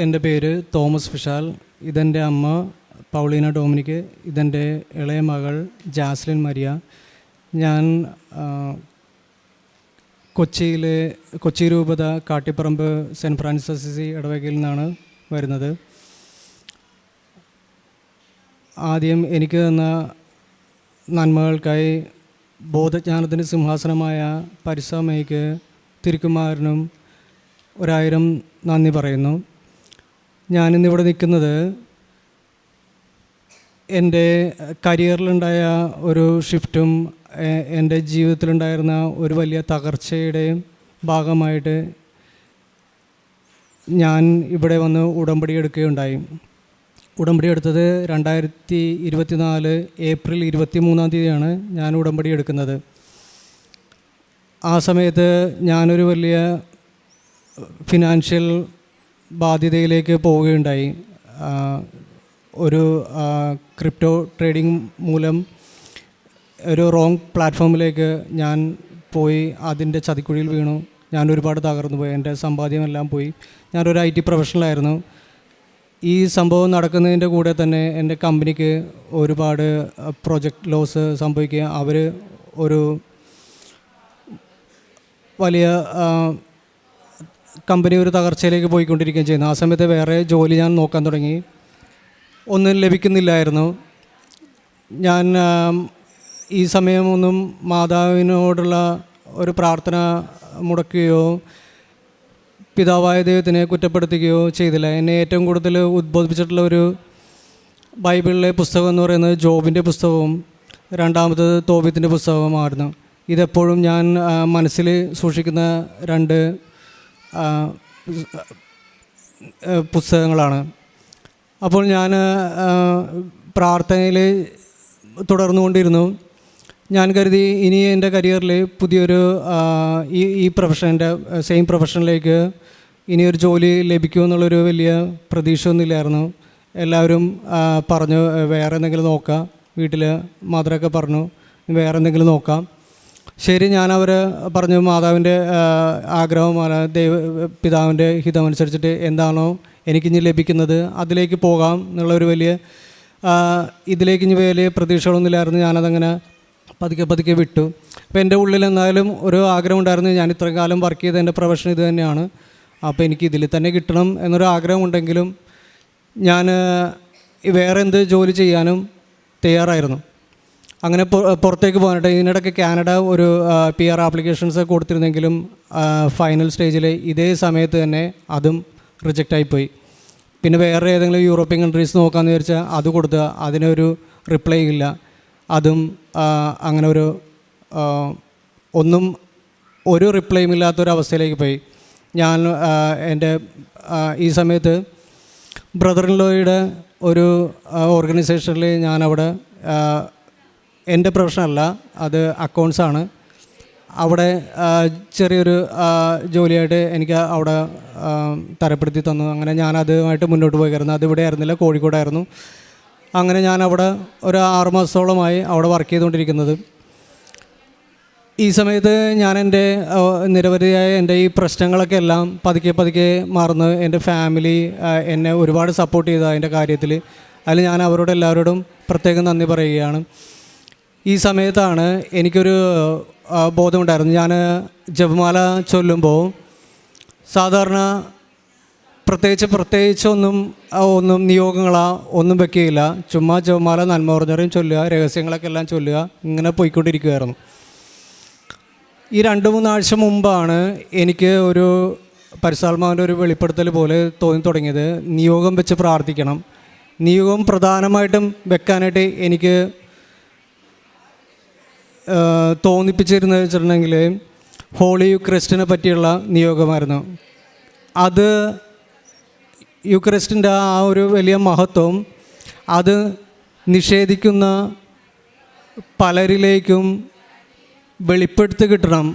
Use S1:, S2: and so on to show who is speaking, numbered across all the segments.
S1: എൻ്റെ പേര് തോമസ് വിശാൽ. ഇതെൻ്റെ അമ്മ പൗളീന ഡൊമിനിക്. ഇതെൻ്റെ ഇളയ മകൾ ജാസ്ലിൻ മരിയ. ഞാൻ കൊച്ചി രൂപത കാട്ടിപ്പറമ്പ് സെൻറ്റ് ഫ്രാൻസിസ് അസീസി ഇടവകയിൽ നിന്നാണ് വരുന്നത്. ആദ്യം എനിക്ക് തന്ന നന്മകൾക്കായി ബോധജ്ഞാനത്തിൻ്റെ സിംഹാസനമായ പരിസമ്മയ്ക്ക് തിരുക്കുമാരനും 1000 നന്ദി പറയുന്നു. ഞാനിന്നിവിടെ നിൽക്കുന്നത് എൻ്റെ കരിയറിലുണ്ടായ ഒരു ഷിഫ്റ്റും എൻ്റെ ജീവിതത്തിലുണ്ടായിരുന്ന ഒരു വലിയ തകർച്ചയുടെയും ഭാഗമായിട്ട് ഞാൻ ഇവിടെ വന്ന് ഉടമ്പടി എടുക്കുകയുണ്ടായി. ഉടമ്പടി എടുത്തത് 2024 ഏപ്രിൽ 23-ാം തീയതിയാണ് ഞാൻ ഉടമ്പടി എടുക്കുന്നത്. ആ സമയത്ത് ഞാനൊരു വലിയ ഫിനാൻഷ്യൽ ബാധ്യതയിലേക്ക് പോവുകയുണ്ടായി. ഒരു ക്രിപ്റ്റോ ട്രേഡിംഗ് മൂലം ഒരു റോങ് പ്ലാറ്റ്ഫോമിലേക്ക് ഞാൻ പോയി അതിൻ്റെ ചതിക്കുഴിയിൽ വീണു. ഞാൻ ഒരുപാട് തകർന്നു പോയി. എൻ്റെ സമ്പാദ്യമെല്ലാം പോയി. ഞാനൊരു IT പ്രൊഫഷണലായിരുന്നു. ഈ സംഭവം നടക്കുന്നതിൻ്റെ കൂടെ തന്നെ എൻ്റെ കമ്പനിക്ക് ഒരുപാട് പ്രൊജക്റ്റ് ലോസ് സംഭവിക്കുക. അവർ ഒരു വലിയ കമ്പനി ഒരു തകർച്ചയിലേക്ക് പോയിക്കൊണ്ടിരിക്കുകയും ചെയ്യുന്നു. ആ സമയത്ത് വേറെ ജോലി ഞാൻ നോക്കാൻ തുടങ്ങി. ഒന്നും ലഭിക്കുന്നില്ലായിരുന്നു. ഞാൻ ഈ സമയമൊന്നും മാതാവിനോടുള്ള ഒരു പ്രാർത്ഥന മുടക്കുകയോ പിതാവായ ദൈവത്തിനെ കുറ്റപ്പെടുത്തുകയോ ചെയ്തില്ല. എന്നെ ഏറ്റവും കൂടുതൽ ഉദ്ബോധിപ്പിച്ചിട്ടുള്ള ഒരു ബൈബിളിലെ പുസ്തകം എന്ന് പറയുന്നത് ജോബിൻ്റെ പുസ്തകവും രണ്ടാമത്തത് തോബീത്തിൻ്റെ പുസ്തകവുമായിരുന്നു. ഇതെപ്പോഴും ഞാൻ മനസ്സിൽ സൂക്ഷിക്കുന്ന 2 പുസ്തകങ്ങളാണ്. അപ്പോൾ ഞാൻ പ്രാർത്ഥനയിൽ തുടർന്നുകൊണ്ടിരുന്നു. ഞാൻ കരുതി ഇനി എൻ്റെ കരിയറിൽ പുതിയൊരു ഈ പ്രൊഫഷൻ്റെ സെയിം പ്രൊഫഷനിലേക്ക് ഇനിയൊരു ജോലി ലഭിക്കുമെന്നുള്ളൊരു വലിയ പ്രതീക്ഷയൊന്നുമില്ലായിരുന്നു. എല്ലാവരും പറഞ്ഞു വേറെ എന്തെങ്കിലും നോക്കാം. വീട്ടിൽ മദറൊക്കെ പറഞ്ഞു വേറെ എന്തെങ്കിലും നോക്കാം. ശരി, ഞാനവർ പറഞ്ഞു മാതാവിൻ്റെ ആഗ്രഹം പിതാവിൻ്റെ ഹിതമനുസരിച്ചിട്ട് എന്താണോ എനിക്കിനി ലഭിക്കുന്നത് അതിലേക്ക് പോകാം എന്നുള്ളൊരു വലിയ ഇതിലേക്ക് വലിയ പ്രതീക്ഷകളൊന്നുമില്ലായിരുന്നു. ഞാനതങ്ങനെ പതുക്കെ വിട്ടു. അപ്പോൾ എൻ്റെ ഉള്ളിൽ എന്തായാലും ഒരു ആഗ്രഹം ഉണ്ടായിരുന്നു. ഞാൻ ഇത്രയും കാലം വർക്ക് ചെയ്ത എൻ്റെ പ്രൊഫഷൻ ഇത് തന്നെയാണ്. അപ്പോൾ എനിക്ക് ഇതിൽ തന്നെ കിട്ടണം എന്നൊരു ആഗ്രഹമുണ്ടെങ്കിലും ഞാൻ വേറെ എന്ത് ജോലി ചെയ്യാനും തയ്യാറായിരുന്നു. അങ്ങനെ പുറത്തേക്ക് പോകാനായിട്ട് ഇതിനിടയ്ക്ക് കാനഡ ഒരു PR ആപ്ലിക്കേഷൻസ് കൊടുത്തിരുന്നെങ്കിലും ഫൈനൽ സ്റ്റേജിൽ ഇതേ സമയത്ത് തന്നെ അതും റിജക്റ്റായിപ്പോയി. പിന്നെ വേറെ ഏതെങ്കിലും യൂറോപ്യൻ കൺട്രീസ് നോക്കാമെന്ന് വിചാരിച്ചാൽ അത് കൊടുത്ത അതിനൊരു റിപ്ലൈ ഇല്ല. അതും അങ്ങനെ ഒരു റിപ്ലൈയും ഇല്ലാത്തൊരവസ്ഥയിലേക്ക് പോയി. ഞാൻ എൻ്റെ ഈ സമയത്ത് ബ്രദർ ഇൻ ലോയുടെ ഒരു ഓർഗനൈസേഷനിൽ ഞാനവിടെ എൻ്റെ പ്രൊഫഷനല്ല, അത് അക്കൗണ്ട്സാണ്. അവിടെ ചെറിയൊരു ജോലിയായിട്ട് എനിക്ക് അവിടെ തരപ്പെടുത്തി തന്നു. അങ്ങനെ ഞാനതുമായിട്ട് മുന്നോട്ട് പോയിരുന്നു. അതിവിടെ ആയിരുന്നില്ല, കോഴിക്കോടായിരുന്നു. അങ്ങനെ ഞാൻ അവിടെ ഒരു 6 മാസത്തോളമായി അവിടെ വർക്ക് ചെയ്തുകൊണ്ടിരിക്കുന്നത്. ഈ സമയത്ത് ഞാൻ എൻ്റെ നിരവധിയായ എൻ്റെ ഈ പ്രശ്നങ്ങളൊക്കെ എല്ലാം പതുക്കെ മാറുന്നു. എൻ്റെ ഫാമിലി എന്നെ ഒരുപാട് സപ്പോർട്ട് ചെയ്തു അതിൻ്റെ കാര്യത്തിൽ. അതിൽ ഞാൻ അവരോട് എല്ലാവരോടും പ്രത്യേകം നന്ദി പറയുകയാണ്. ഈ സമയത്താണ് എനിക്കൊരു ബോധമുണ്ടായിരുന്നു. ഞാൻ ജപമാല ചൊല്ലുമ്പോൾ സാധാരണ പ്രത്യേകിച്ചൊന്നും നിയോഗങ്ങളൊന്നും വെക്കുകയില്ല. ചുമ്മാ ജപമാല നന്മ പറഞ്ഞവരെയും ചൊല്ലുക, രഹസ്യങ്ങളൊക്കെ എല്ലാം ചൊല്ലുക, ഇങ്ങനെ പോയിക്കൊണ്ടിരിക്കുകയായിരുന്നു. ഈ 2-3 ആഴ്ച മുമ്പാണ് എനിക്ക് ഒരു പരിശുദ്ധാത്മാവിൻ്റെ ഒരു വെളിപ്പെടുത്തൽ പോലെ തോന്നി തുടങ്ങിയത്. നിയോഗം വെച്ച് പ്രാർത്ഥിക്കണം. നിയോഗം പ്രധാനമായിട്ടും വെക്കാനായിട്ട് എനിക്ക് തോന്നിപ്പിച്ചിരുന്നത് വെച്ചിട്ടുണ്ടെങ്കിൽ ഹോളി യുക്രിസ്റ്റിനെ പറ്റിയുള്ള നിയോഗമായിരുന്നു. അത് യുക്രിസ്റ്റിൻ്റെ ആ ഒരു വലിയ മഹത്വം അത് നിഷേധിക്കുന്ന പലരിലേക്കും വെളിപ്പെടുത്തി കിട്ടണം.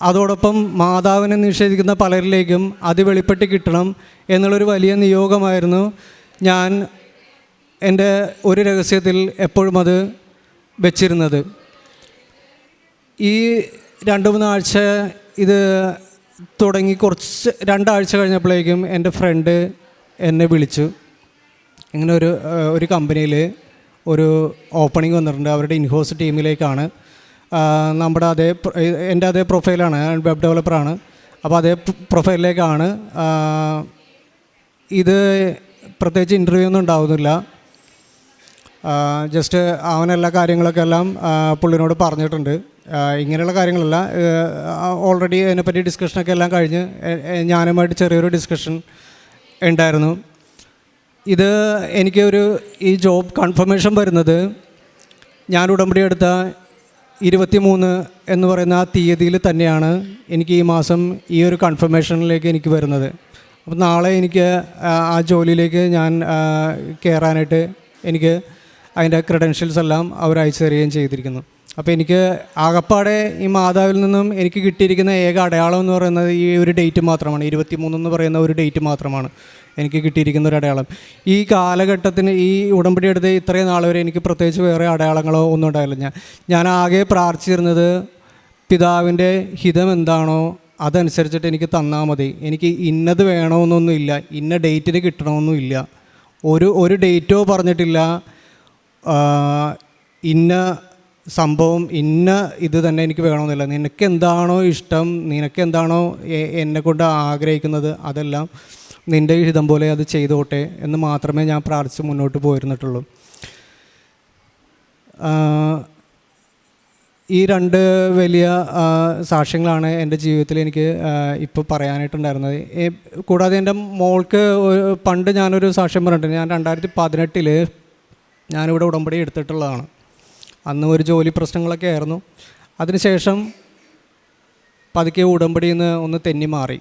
S1: അതോടൊപ്പം മാതാവിനെ നിഷേധിക്കുന്ന പലരിലേക്കും അത് വെളിപ്പെട്ട് കിട്ടണം എന്നുള്ളൊരു വലിയ നിയോഗമായിരുന്നു. ഞാൻ എൻ്റെ ഒരു രഹസ്യത്തിൽ എപ്പോഴും അത് വെച്ചിരുന്നത്. ഈ 2-3 ആഴ്ച ഇത് തുടങ്ങി 2 ആഴ്ച കഴിഞ്ഞപ്പോഴേക്കും എൻ്റെ ഫ്രണ്ട് എന്നെ വിളിച്ചു. ഇങ്ങനെ ഒരു കമ്പനിയിൽ ഒരു ഓപ്പണിംഗ് വന്നിട്ടുണ്ട്, അവരുടെ ഇൻഹൗസ് ടീമിലേക്കാണ്. നമ്മുടെ എൻ്റെ അതേ പ്രൊഫൈലാണ്, വെബ് ഡെവലപ്പറാണ്. അപ്പോൾ അതേ പ്രൊഫൈലിലേക്കാണ്. ഇത് പ്രത്യേകിച്ച് ഇൻ്റർവ്യൂ ഒന്നും ഉണ്ടാവുന്നില്ല. ജസ്റ്റ് അവനെല്ലാ കാര്യങ്ങളൊക്കെ എല്ലാം പുള്ളിനോട് പറഞ്ഞിട്ടുണ്ട്. ഇങ്ങനെയുള്ള കാര്യങ്ങളല്ല, ഓൾറെഡി അതിനെപ്പറ്റി ഡിസ്കഷനൊക്കെ എല്ലാം കഴിഞ്ഞ് ഞാനുമായിട്ട് ചെറിയൊരു ഡിസ്കഷൻ ഉണ്ടായിരുന്നു. ഇത് എനിക്ക് ഈ ജോബ് കൺഫർമേഷൻ വരുന്നത് ഞാൻ ഉടമ്പടി എടുത്ത 23 എന്ന് പറയുന്ന ആ തീയതിയിൽ തന്നെയാണ് എനിക്ക് ഈ മാസം ഈ ഒരു കൺഫർമേഷനിലേക്ക് എനിക്ക് വരുന്നത്. അപ്പോൾ നാളെ എനിക്ക് ആ ജോലിയിലേക്ക് ഞാൻ കയറാനായിട്ട് എനിക്ക് അതിൻ്റെ ക്രെഡൻഷ്യൽസ് എല്ലാം അവർ അയച്ചു തരികയും ചെയ്തിരിക്കുന്നു. അപ്പോൾ എനിക്ക് ആകപ്പാടെ ഈ മാതാവിൽ നിന്നും എനിക്ക് കിട്ടിയിരിക്കുന്ന ഏക അടയാളം എന്ന് പറയുന്നത് ഈ ഒരു ഡേറ്റ് മാത്രമാണ്. 23 എന്ന് പറയുന്ന ഒരു ഡേറ്റ് മാത്രമാണ് എനിക്ക് കിട്ടിയിരിക്കുന്ന ഒരു അടയാളം. ഈ കാലഘട്ടത്തിന് ഈ ഉടമ്പടി എടുത്ത് ഇത്രയും നാൾ വരെ എനിക്ക് പ്രത്യേകിച്ച് വേറെ അടയാളങ്ങളോ ഒന്നും ഉണ്ടായില്ല. ഞാൻ ആകെ പ്രാർത്ഥിച്ചിരുന്നത് പിതാവിൻ്റെ ഹിതം എന്താണോ അതനുസരിച്ചിട്ട് എനിക്ക് തന്നാൽ മതി. എനിക്ക് ഇന്നത് വേണമെന്നൊന്നുമില്ല, ഇന്ന ഡേറ്റിന് കിട്ടണമെന്നുമില്ല. ഒരു ഡേറ്റോ പറഞ്ഞിട്ടില്ല, ഇന്ന സംഭവം ഇന്ന ഇത് തന്നെ എനിക്ക് വേണമെന്നില്ല. നിനക്ക് എന്താണോ ഇഷ്ടം, നിനക്ക് എന്താണോ എന്നെക്കൊണ്ട് ആഗ്രഹിക്കുന്നത് അതെല്ലാം നിൻ്റെ ഹിതം പോലെ അത് ചെയ്തോട്ടെ എന്ന് മാത്രമേ ഞാൻ പ്രാർത്ഥിച്ച് മുന്നോട്ട് പോയിരുന്നിട്ടുള്ളൂ. ഈ 2 വലിയ സാക്ഷ്യങ്ങളാണ് എൻ്റെ ജീവിതത്തിൽ എനിക്ക് ഇപ്പോൾ പറയാനായിട്ടുണ്ടായിരുന്നത്. കൂടാതെ എൻ്റെ മോൾക്ക് പണ്ട് ഞാനൊരു സാക്ഷ്യം പറഞ്ഞിട്ടുണ്ട്. ഞാൻ 2018 ഞാനിവിടെ ഉടമ്പടി എടുത്തിട്ടുള്ളതാണ്. അന്ന് ഒരു ജോലി പ്രശ്നങ്ങളൊക്കെ ആയിരുന്നു. അതിനുശേഷം പതുക്കെ ഉടമ്പടിയിൽ നിന്ന് ഒന്ന് തെന്നി മാറി,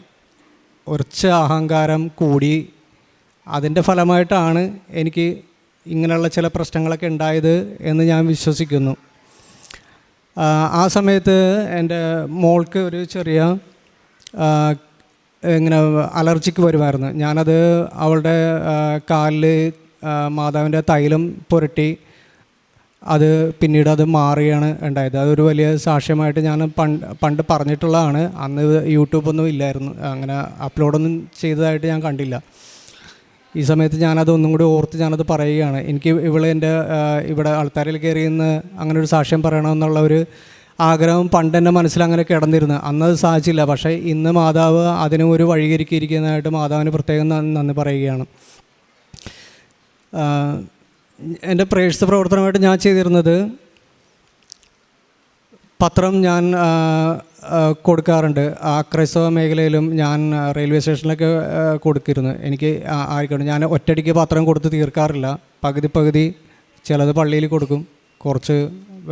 S1: കുറച്ച് അഹങ്കാരം കൂടി. അതിൻ്റെ ഫലമായിട്ടാണ് എനിക്ക് ഇങ്ങനെയുള്ള ചില പ്രശ്നങ്ങളൊക്കെ ഉണ്ടായത് എന്ന് ഞാൻ വിശ്വസിക്കുന്നു. ആ സമയത്ത് എൻ്റെ മോൾക്ക് ഒരു ചെറിയ ഇങ്ങനെ അലർജിക്ക് വരുമായിരുന്നു. ഞാനത് അവളുടെ കാലിൽ മാതാവിൻ്റെ തൈലം പുരട്ടി അത് പിന്നീട് അത് മാറുകയാണ് ഉണ്ടായത്. അതൊരു വലിയ സാക്ഷ്യമായിട്ട് ഞാൻ പണ്ട് പറഞ്ഞിട്ടുള്ളതാണ്. അന്ന് യൂട്യൂബൊന്നും ഇല്ലായിരുന്നു, അങ്ങനെ അപ്ലോഡൊന്നും ചെയ്തതായിട്ട് ഞാൻ കണ്ടില്ല. ഈ സമയത്ത് ഞാനതൊന്നും കൂടി ഓർത്ത് ഞാനത് പറയുകയാണ്. എനിക്ക് എൻ്റെ ഇവിടെ ആൾക്കാരിൽ കയറിയെന്ന് അങ്ങനെ ഒരു സാക്ഷ്യം പറയണമെന്നുള്ള ഒരു ആഗ്രഹം പണ്ട് എൻ്റെ മനസ്സിൽ അങ്ങനെ കിടന്നിരുന്നു. അന്നത് സാധിച്ചില്ല. പക്ഷേ ഇന്ന് മാതാവ് അതിന് ഒരു വഴിയൊരുക്കിയിരിക്കുന്നതായിട്ട് മാതാവിന് പ്രത്യേകം നന്ദി പറയുകയാണ്. എൻ്റെ പ്രേക്ഷിത പ്രവർത്തനമായിട്ട് ഞാൻ ചെയ്തിരുന്നത് പത്രം ഞാൻ കൊടുക്കാറുണ്ട്. ക്രൈസ്തവ മേഖലയിലും ഞാൻ റെയിൽവേ സ്റ്റേഷനിലൊക്കെ കൊടുത്തിരുന്നു. എനിക്ക് ആയിക്കോട്ടെ, ഞാൻ ഒറ്റയടിക്ക് പത്രം കൊടുത്ത് തീർക്കാറില്ല. പകുതി ചിലത് പള്ളിയിൽ കൊടുക്കും, കുറച്ച്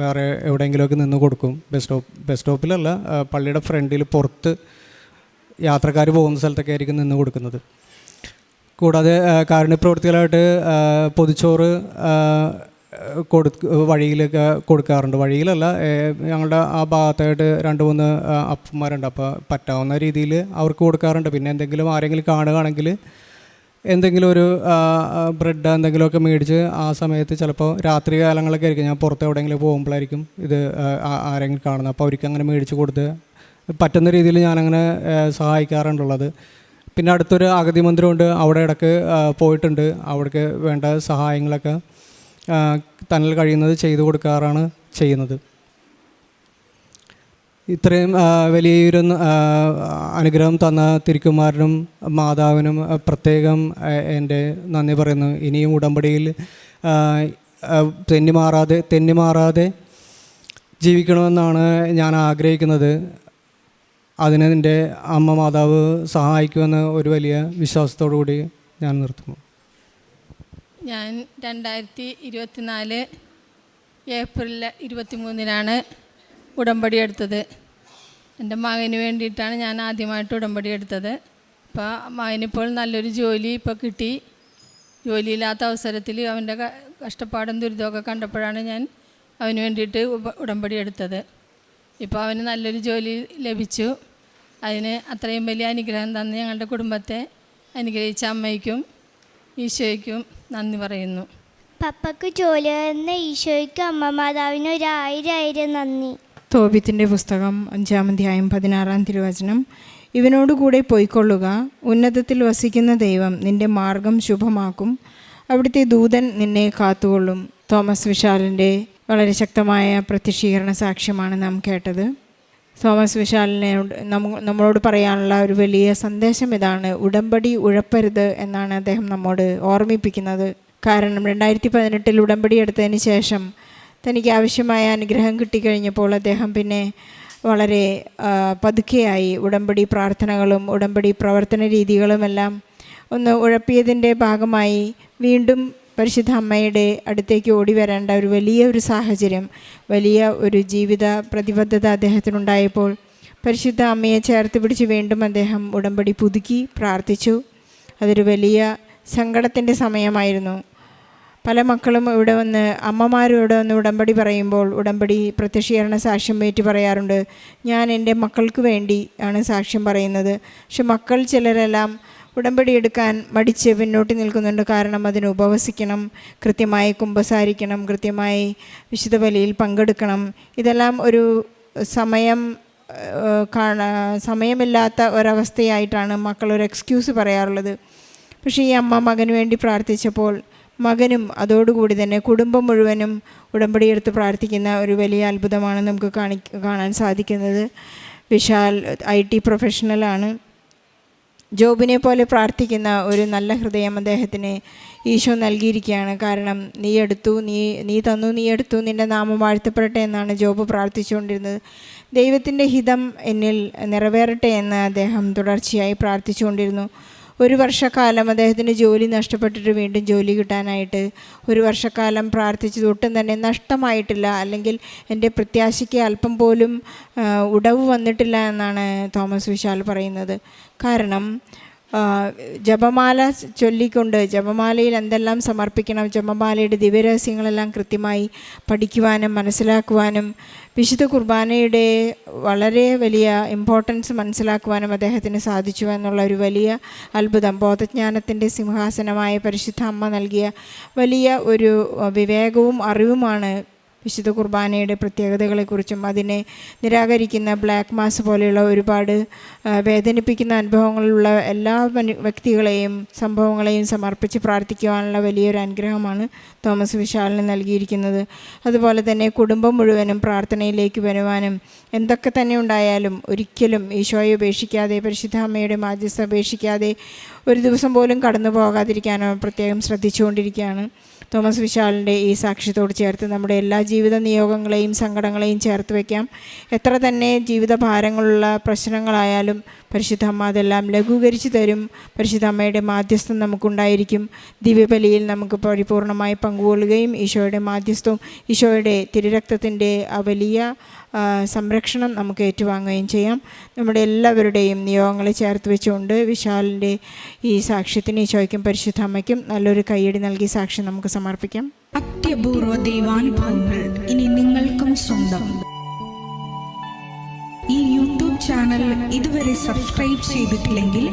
S1: വേറെ എവിടെയെങ്കിലുമൊക്കെ നിന്ന് കൊടുക്കും. ബസ് സ്റ്റോപ്പിലല്ല, പള്ളിയുടെ ഫ്രണ്ടിൽ പുറത്ത് യാത്രക്കാർ പോകുന്ന സ്ഥലത്തൊക്കെ ആയിരിക്കും നിന്ന് കൊടുക്കുന്നത്. കൂടാതെ കാരുണ്യപ്രവൃത്തികളായിട്ട് പൊതിച്ചോറ് വഴിയിലൊക്കെ കൊടുക്കാറുണ്ട്. വഴിയിലല്ല, ഞങ്ങളുടെ ആ ഭാഗത്തായിട്ട് 2-3 അപ്പന്മാരുണ്ട്. അപ്പോൾ പറ്റാവുന്ന രീതിയിൽ അവർക്ക് കൊടുക്കാറുണ്ട്. പിന്നെ എന്തെങ്കിലും ആരെങ്കിലും കാണുകയാണെങ്കിൽ എന്തെങ്കിലും ഒരു ബ്രെഡ് എന്തെങ്കിലുമൊക്കെ മേടിച്ച് ആ സമയത്ത് ചിലപ്പോൾ രാത്രി കാലങ്ങളൊക്കെ ആയിരിക്കും, ഞാൻ പുറത്ത് എവിടെയെങ്കിലും പോകുമ്പോഴായിരിക്കും ഇത് ആരെങ്കിലും കാണുന്നത്. അപ്പോൾ അവർക്ക് അങ്ങനെ മേടിച്ച് കൊടുത്ത് പറ്റുന്ന രീതിയിൽ ഞാനങ്ങനെ സഹായിക്കാറുണ്ടുള്ളത്. പിന്നെ അടുത്തൊരു അഗതി മന്ദിരമുണ്ട്, അവിടെ ഇടയ്ക്ക് പോയിട്ടുണ്ട്. അവിടേക്ക് വേണ്ട സഹായങ്ങളൊക്കെ തന്നിൽ കഴിയുന്നത് ചെയ്തു കൊടുക്കാറാണ് ചെയ്യുന്നത്. ഇത്രയും വലിയൊരു അനുഗ്രഹം തന്ന തിരുക്കുമാരനും മാതാവിനും പ്രത്യേകം എൻ്റെ നന്ദി പറയുന്നു. ഇനിയും ഉടമ്പടിയിൽ തെന്നിമാറാതെ ജീവിക്കണമെന്നാണ് ഞാൻ ആഗ്രഹിക്കുന്നത്. അതിന് എൻ്റെ അമ്മ മാതാവ് സഹായിക്കുമെന്ന് ഒരു വലിയ വിശ്വാസത്തോടു കൂടി ഞാൻ നിർത്തുന്നു.
S2: ഞാൻ 2024 ഏപ്രിൽ 23 ഉടമ്പടി എടുത്തത്. എൻ്റെ മകന് വേണ്ടിയിട്ടാണ് ഞാൻ ആദ്യമായിട്ട് ഉടമ്പടി എടുത്തത്. അപ്പോൾ മകനിപ്പോൾ നല്ലൊരു ജോലി ഇപ്പോൾ കിട്ടി. ജോലിയില്ലാത്ത അവസരത്തിൽ അവൻ്റെ കഷ്ടപ്പാടും ദുരിതമൊക്കെ കണ്ടപ്പോഴാണ് ഞാൻ അവന് വേണ്ടിയിട്ട് ഉടമ്പടി എടുത്തത്. ഇപ്പോൾ അവന് നല്ലൊരു ജോലി ലഭിച്ചു. അതിന് അത്രയും വലിയ അനുഗ്രഹം തന്ന് ഞങ്ങളുടെ കുടുംബത്തെ അനുഗ്രഹിച്ച അമ്മയ്ക്കും ഈശോയ്ക്കും നന്ദി പറയുന്നു.
S3: പപ്പയ്ക്ക് ജോലി തന്ന ഈശോയ്ക്കും അമ്മ മാതാവിന് 1000 നന്ദി.
S4: തോബിത്തിൻ്റെ പുസ്തകം 5-ാം അധ്യായം 16-ാം തിരുവചനം. ഇവനോടുകൂടെ പൊയ്ക്കൊള്ളുക. ഉന്നതത്തിൽ വസിക്കുന്ന ദൈവം നിൻ്റെ മാർഗം ശുഭമാക്കും. അവിടുത്തെ ദൂതൻ നിന്നെ കാത്തുകൊള്ളും. തോമസ് വിശാലിൻ്റെ വളരെ ശക്തമായ പ്രത്യക്ഷീകരണ സാക്ഷ്യമാണ് നാം കേട്ടത്. തോമസ് വിശാലിനോട് നമ്മളോട് പറയാനുള്ള ഒരു വലിയ സന്ദേശം ഇതാണ്: ഉടമ്പടി ഉഴപ്പരുത് എന്നാണ് അദ്ദേഹം നമ്മോട് ഓർമ്മിപ്പിക്കുന്നത്. കാരണം 2018 ഉടമ്പടി എടുത്തതിന് ശേഷം തനിക്ക് ആവശ്യമായ അനുഗ്രഹം കിട്ടിക്കഴിഞ്ഞപ്പോൾ അദ്ദേഹം പിന്നെ വളരെ പതുക്കെയായി ഉടമ്പടി പ്രാർത്ഥനകളും ഉടമ്പടി പ്രവർത്തന രീതികളുമെല്ലാം ഒന്ന് ഉഴപ്പിയതിൻ്റെ ഭാഗമായി വീണ്ടും പരിശുദ്ധ അമ്മയുടെ അടുത്തേക്ക് ഓടി വരേണ്ട ഒരു വലിയ സാഹചര്യം, വലിയ ഒരു ജീവിത പ്രതിബദ്ധത അദ്ദേഹത്തിനുണ്ടായപ്പോൾ പരിശുദ്ധ അമ്മയെ ചേർത്ത് പിടിച്ച് വീണ്ടും അദ്ദേഹം ഉടമ്പടി പുതുക്കി പ്രാർത്ഥിച്ചു. അതൊരു വലിയ സങ്കടത്തിൻ്റെ സമയമായിരുന്നു. പല മക്കളും ഇവിടെ വന്ന്, അമ്മമാരും ഇവിടെ വന്ന് ഉടമ്പടി പറയുമ്പോൾ ഉടമ്പടി പ്രത്യക്ഷീകരണ സാക്ഷ്യം ഏറ്റു പറയാറുണ്ട്. ഞാൻ എൻ്റെ മക്കൾക്ക് വേണ്ടി ആണ് സാക്ഷ്യം പറയുന്നത്. പക്ഷെ മക്കൾ ചിലരെല്ലാം ഉടമ്പടി എടുക്കാൻ മടിച്ച് പിന്നോട്ട് നിൽക്കുന്നുണ്ട്. കാരണം അതിന് ഉപവസിക്കണം, കൃത്യമായി കുമ്പസാരിക്കണം, കൃത്യമായി വിശുദ്ധ ബലിയിൽ പങ്കെടുക്കണം. ഇതെല്ലാം ഒരു സമയമില്ലാത്ത ഒരവസ്ഥയായിട്ടാണ് മക്കൾ ഒരു എക്സ്ക്യൂസ് പറയാറുള്ളത്. പക്ഷേ ഈ അമ്മ മകന് വേണ്ടി പ്രാർത്ഥിച്ചപ്പോൾ മകനും അതോടുകൂടി തന്നെ കുടുംബം മുഴുവനും ഉടമ്പടി എടുത്ത് പ്രാർത്ഥിക്കുന്ന ഒരു വലിയ അത്ഭുതമാണ് നമുക്ക് കാണാൻ സാധിക്കുന്നത്. വിശാൽ IT പ്രൊഫഷണലാണ്. ജോബിനെ പോലെ പ്രാർത്ഥിക്കുന്ന ഒരു നല്ല ഹൃദയം അദ്ദേഹത്തിന് ഈശോ നൽകിയിരിക്കുകയാണ്. കാരണം നീ എടുത്തു, നീ തന്നു, നീ എടുത്തു, നിൻ്റെ നാമം വാഴ്ത്തപ്പെടട്ടെ എന്നാണ് ജോബ് പ്രാർത്ഥിച്ചുകൊണ്ടിരുന്നത്. ദൈവത്തിൻ്റെ ഹിതം എന്നിൽ നിറവേറട്ടെ എന്ന് അദ്ദേഹം തുടർച്ചയായി പ്രാർത്ഥിച്ചുകൊണ്ടിരുന്നു. 1 വർഷക്കാലം അദ്ദേഹത്തിന് ജോലി നഷ്ടപ്പെട്ടിട്ട് വീണ്ടും ജോലി കിട്ടാനായിട്ട് 1 വർഷക്കാലം പ്രാർത്ഥിച്ചത് ഒട്ടും തന്നെ നഷ്ടമായിട്ടില്ല, അല്ലെങ്കിൽ എൻ്റെ പ്രത്യാശയ്ക്ക് അല്പം പോലും ഉടവ് വന്നിട്ടില്ല എന്നാണ് തോമസ് വിശാൽ പറയുന്നത്. കാരണം ജപമാല ചൊല്ലിക്കൊണ്ട് ജപമാലയിൽ എന്തെല്ലാം സമർപ്പിക്കണം, ജപമാലയുടെ ദിവ്യരഹസ്യങ്ങളെല്ലാം കൃത്യമായി പഠിക്കുവാനും മനസ്സിലാക്കുവാനും വിശുദ്ധ കുർബാനയുടെ വളരെ വലിയ ഇമ്പോർട്ടൻസ് മനസ്സിലാക്കുവാനും അദ്ദേഹത്തിന് സാധിച്ചു എന്നുള്ള ഒരു വലിയ അത്ഭുതം, ബോധജ്ഞാനത്തിൻ്റെ സിംഹാസനമായ പരിശുദ്ധ അമ്മ നൽകിയ വലിയ ഒരു വിവേകവും അറിവുമാണ് വിശുദ്ധ കുർബാനയുടെ പ്രത്യേകതകളെക്കുറിച്ചും അതിനെ നിരാകരിക്കുന്ന ബ്ലാക്ക് മാസ് പോലെയുള്ള ഒരുപാട് വേദനിപ്പിക്കുന്ന അനുഭവങ്ങളുള്ള എല്ലാ വ്യക്തികളെയും സംഭവങ്ങളെയും സമർപ്പിച്ച് പ്രാർത്ഥിക്കുവാനുള്ള വലിയൊരു അനുഗ്രഹമാണ് തോമസ് വിശാലിന് നൽകിയിരിക്കുന്നത്. അതുപോലെ തന്നെ കുടുംബം മുഴുവനും പ്രാർത്ഥനയിലേക്ക് വരുവാനും എന്തൊക്കെ തന്നെ ഉണ്ടായാലും ഒരിക്കലും ഈശോയെ ഉപേക്ഷിക്കാതെ, പരിശുദ്ധ അമ്മയുടെ മാധ്യസ്ഥ ഉപേക്ഷിക്കാതെ ഒരു ദിവസം പോലും കടന്നു പോകാതിരിക്കാനോ പ്രത്യേകം ശ്രദ്ധിച്ചുകൊണ്ടിരിക്കുകയാണ്. തോമസ് വിശാലിൻ്റെ ഈ സാക്ഷ്യത്തോട് ചേർത്ത് നമ്മുടെ എല്ലാ ജീവിത നിയോഗങ്ങളെയും സങ്കടങ്ങളെയും ചേർത്ത് വയ്ക്കാം. എത്ര തന്നെ ജീവിത ഭാരങ്ങളുള്ള പ്രശ്നങ്ങളായാലും പരിശുദ്ധ അമ്മ അതെല്ലാം ലഘൂകരിച്ച് തരും. പരിശുദ്ധ അമ്മയുടെ മാധ്യസ്ഥം നമുക്കുണ്ടായിരിക്കും. ദിവ്യബലിയിൽ നമുക്ക് പരിപൂർണമായി പങ്കുകൊള്ളുകയും ഈശോയുടെ മാധ്യസ്ഥവും ഈശോയുടെ തിരുരക്തത്തിൻ്റെ ആ വലിയ സംരക്ഷണം നമുക്ക് ഏറ്റുവാങ്ങുകയും ചെയ്യാം. നമ്മുടെ എല്ലാവരുടെയും നിയോഗങ്ങളെ ചേർത്ത് വെച്ചുകൊണ്ട് വിശാലിൻ്റെ ഈ സാക്ഷ്യത്തിന് ഈശോയ്ക്കും പരിശുദ്ധ അമ്മയ്ക്കും നല്ലൊരു കയ്യടി നൽകി സാക്ഷ്യം നമുക്ക് സമർപ്പിക്കാം.
S5: അത്യപൂർവ ദൈവാനുഭവങ്ങൾ ഇനി നിങ്ങൾക്കും സ്വന്തം. ഈ യൂട്യൂബ് ചാനൽ ഇതുവരെ സബ്സ്ക്രൈബ് ചെയ്തിട്ടില്ലെങ്കിൽ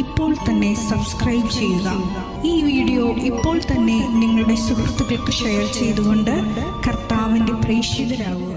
S5: ഇപ്പോൾ തന്നെ സബ്സ്ക്രൈബ് ചെയ്യുക. ഈ വീഡിയോ ഇപ്പോൾ തന്നെ നിങ്ങളുടെ സുഹൃത്തുക്കൾക്ക് ഷെയർ ചെയ്തുകൊണ്ട് കർത്താവിൻ്റെ പ്രേക്ഷിതരാകുക.